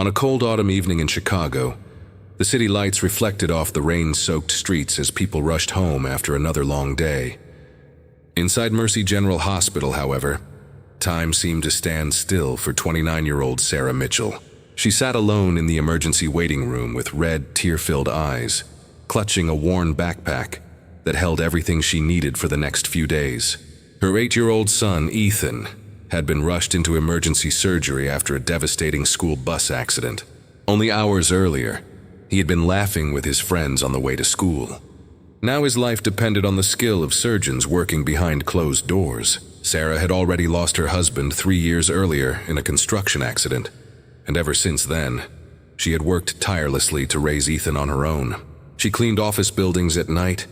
On a cold autumn evening in Chicago, the city lights reflected off the rain-soaked streets as people rushed home after another long day. Inside Mercy General Hospital, however, time seemed to stand still for 29-year-old Sarah Mitchell. She sat alone in the emergency waiting room with red, tear-filled eyes, clutching a worn backpack that held everything she needed for the next few days. Her 8-year-old son, Ethan, had been rushed into emergency surgery after a devastating school bus accident. Only hours earlier, he had been laughing with his friends on the way to school. Now his life depended on the skill of surgeons working behind closed doors. Sarah had already lost her husband 3 years earlier in a construction accident, and ever since then, she had worked tirelessly to raise Ethan on her own. She cleaned office buildings at night,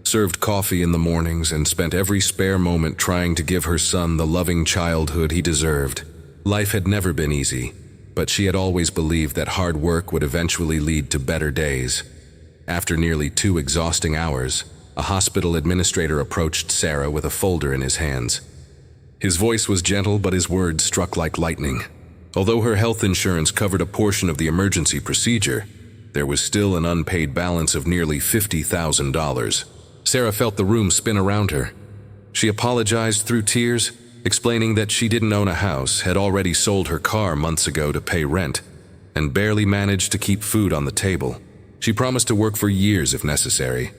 served coffee in the mornings, and spent every spare moment trying to give her son the loving childhood he deserved. Life had never been easy, but she had always believed that hard work would eventually lead to better days. After nearly 2 exhausting hours, a hospital administrator approached Sarah with a folder in his hands. His voice was gentle, but his words struck like lightning. Although her health insurance covered a portion of the emergency procedure, there was still an unpaid balance of nearly $50,000. Sarah felt the room spin around her. She apologized through tears, explaining that she didn't own a house, had already sold her car months ago to pay rent, and barely managed to keep food on the table. She promised to work for years if necessary,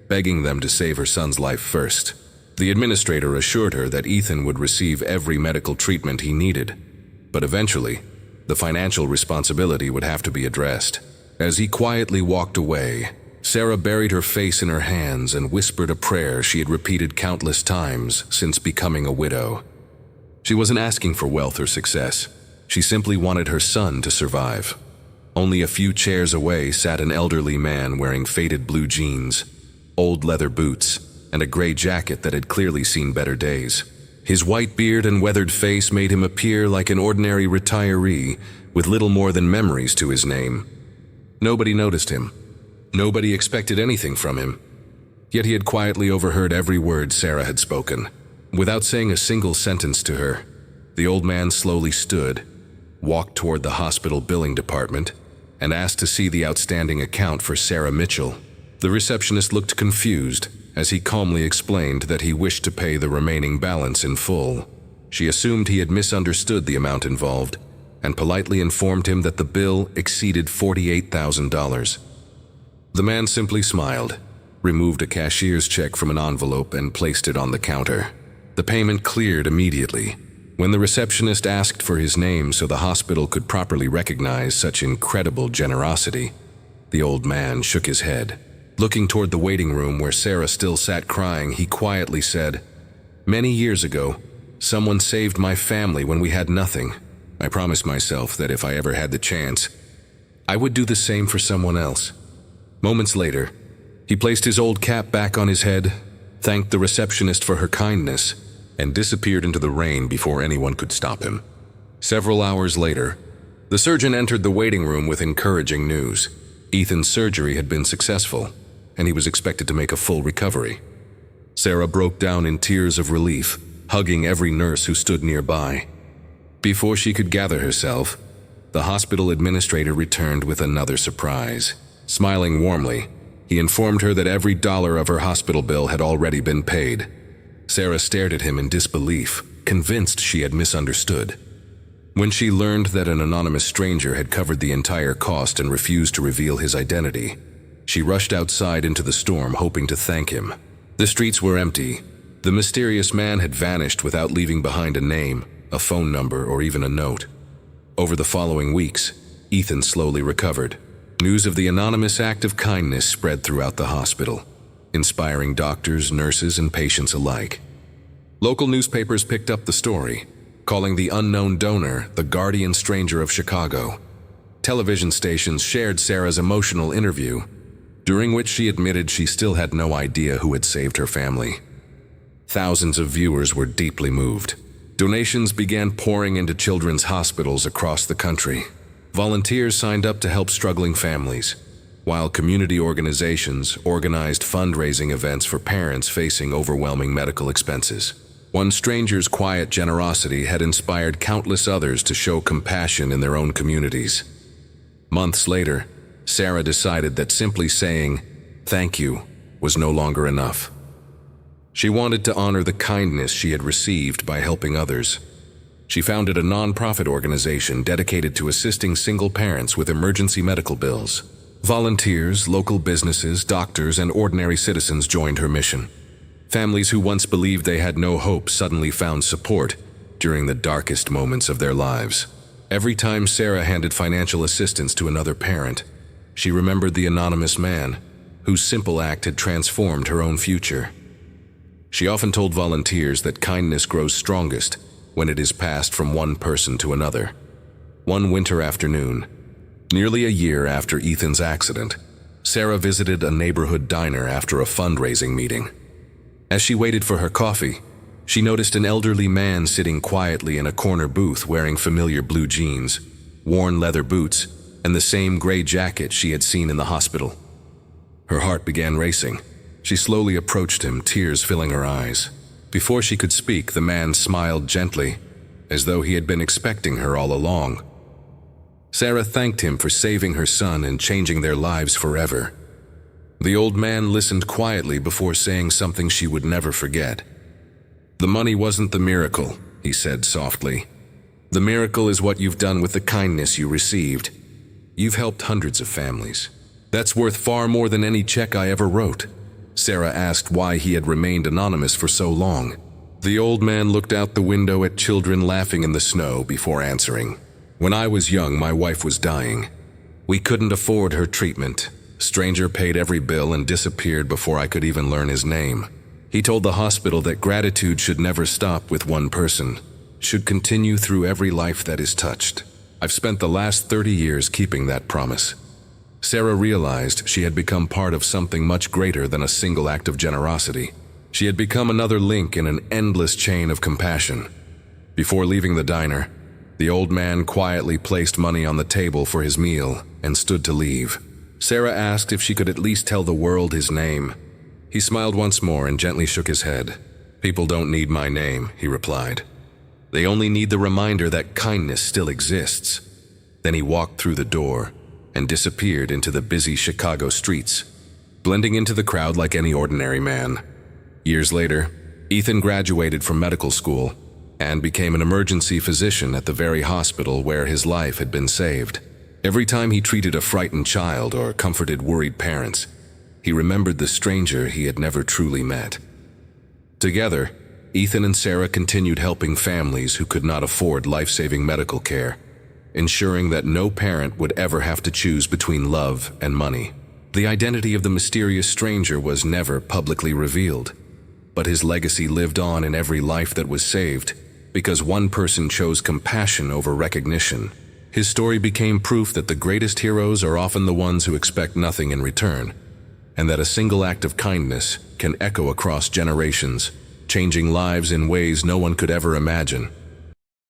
begging them to save her son's life first. The administrator assured her that Ethan would receive every medical treatment he needed, but eventually, the financial responsibility would have to be addressed. As he quietly walked away, Sarah buried her face in her hands and whispered a prayer she had repeated countless times since becoming a widow. She wasn't asking for wealth or success. She simply wanted her son to survive. Only a few chairs away sat an elderly man wearing faded blue jeans, old leather boots, and a gray jacket that had clearly seen better days. His white beard and weathered face made him appear like an ordinary retiree with little more than memories to his name. Nobody noticed him. Nobody expected anything from him. Yet he had quietly overheard every word Sarah had spoken. Without saying a single sentence to her, the old man slowly stood, walked toward the hospital billing department, and asked to see the outstanding account for Sarah Mitchell. The receptionist looked confused as he calmly explained that he wished to pay the remaining balance in full. She assumed he had misunderstood the amount involved and politely informed him that the bill exceeded $48,000. The man simply smiled, removed a cashier's check from an envelope, and placed it on the counter. The payment cleared immediately. When the receptionist asked for his name so the hospital could properly recognize such incredible generosity, the old man shook his head. Looking toward the waiting room where Sarah still sat crying, he quietly said, "Many years ago, someone saved my family when we had nothing. I promised myself that if I ever had the chance, I would do the same for someone else." Moments later, he placed his old cap back on his head, thanked the receptionist for her kindness, and disappeared into the rain before anyone could stop him. Several hours later, the surgeon entered the waiting room with encouraging news. Ethan's surgery had been successful, and he was expected to make a full recovery. Sarah broke down in tears of relief, hugging every nurse who stood nearby. Before she could gather herself, the hospital administrator returned with another surprise. Smiling warmly, he informed her that every dollar of her hospital bill had already been paid. Sarah stared at him in disbelief, convinced she had misunderstood. When she learned that an anonymous stranger had covered the entire cost and refused to reveal his identity, she rushed outside into the storm, hoping to thank him. The streets were empty. The mysterious man had vanished without leaving behind a name, a phone number, or even a note. Over the following weeks, Ethan slowly recovered. News of the anonymous act of kindness spread throughout the hospital, inspiring doctors, nurses, and patients alike. Local newspapers picked up the story, calling the unknown donor the guardian stranger of Chicago. Television stations shared Sarah's emotional interview, during which she admitted she still had no idea who had saved her family. Thousands of viewers were deeply moved. Donations began pouring into children's hospitals across the country. Volunteers signed up to help struggling families, while community organizations organized fundraising events for parents facing overwhelming medical expenses. One stranger's quiet generosity had inspired countless others to show compassion in their own communities. Months later, Sarah decided that simply saying, "Thank you," was no longer enough. She wanted to honor the kindness she had received by helping others. She founded a non-profit organization dedicated to assisting single parents with emergency medical bills. Volunteers, local businesses, doctors, and ordinary citizens joined her mission. Families who once believed they had no hope suddenly found support during the darkest moments of their lives. Every time Sarah handed financial assistance to another parent, she remembered the anonymous man whose simple act had transformed her own future. She often told volunteers that kindness grows strongest when it is passed from one person to another. One winter afternoon, nearly a year after Ethan's accident, Sarah visited a neighborhood diner after a fundraising meeting. As she waited for her coffee, she noticed an elderly man sitting quietly in a corner booth wearing familiar blue jeans, worn leather boots, and the same gray jacket she had seen in the hospital. Her heart began racing. She slowly approached him, tears filling her eyes. Before she could speak, the man smiled gently, as though he had been expecting her all along. Sarah thanked him for saving her son and changing their lives forever. The old man listened quietly before saying something she would never forget. "The money wasn't the miracle," he said softly. "The miracle is what you've done with the kindness you received. You've helped hundreds of families. That's worth far more than any check I ever wrote." Sarah asked why he had remained anonymous for so long. The old man looked out the window at children laughing in the snow before answering. "When I was young, my wife was dying. We couldn't afford her treatment. A stranger paid every bill and disappeared before I could even learn his name. He told the hospital that gratitude should never stop with one person, should continue through every life that is touched. I've spent the last 30 years keeping that promise." Sarah realized she had become part of something much greater than a single act of generosity. She had become another link in an endless chain of compassion. Before leaving the diner, the old man quietly placed money on the table for his meal and stood to leave. Sarah asked if she could at least tell the world his name. He smiled once more and gently shook his head. "People don't need my name," he replied. "They only need the reminder that kindness still exists." Then he walked through the door and disappeared into the busy Chicago streets, blending into the crowd like any ordinary man. Years later, Ethan graduated from medical school and became an emergency physician at the very hospital where his life had been saved. Every time he treated a frightened child or comforted worried parents, he remembered the stranger he had never truly met. Together, Ethan and Sarah continued helping families who could not afford life-saving medical care, ensuring that no parent would ever have to choose between love and money. The identity of the mysterious stranger was never publicly revealed, but his legacy lived on in every life that was saved, because one person chose compassion over recognition. His story became proof that the greatest heroes are often the ones who expect nothing in return, and that a single act of kindness can echo across generations, changing lives in ways no one could ever imagine.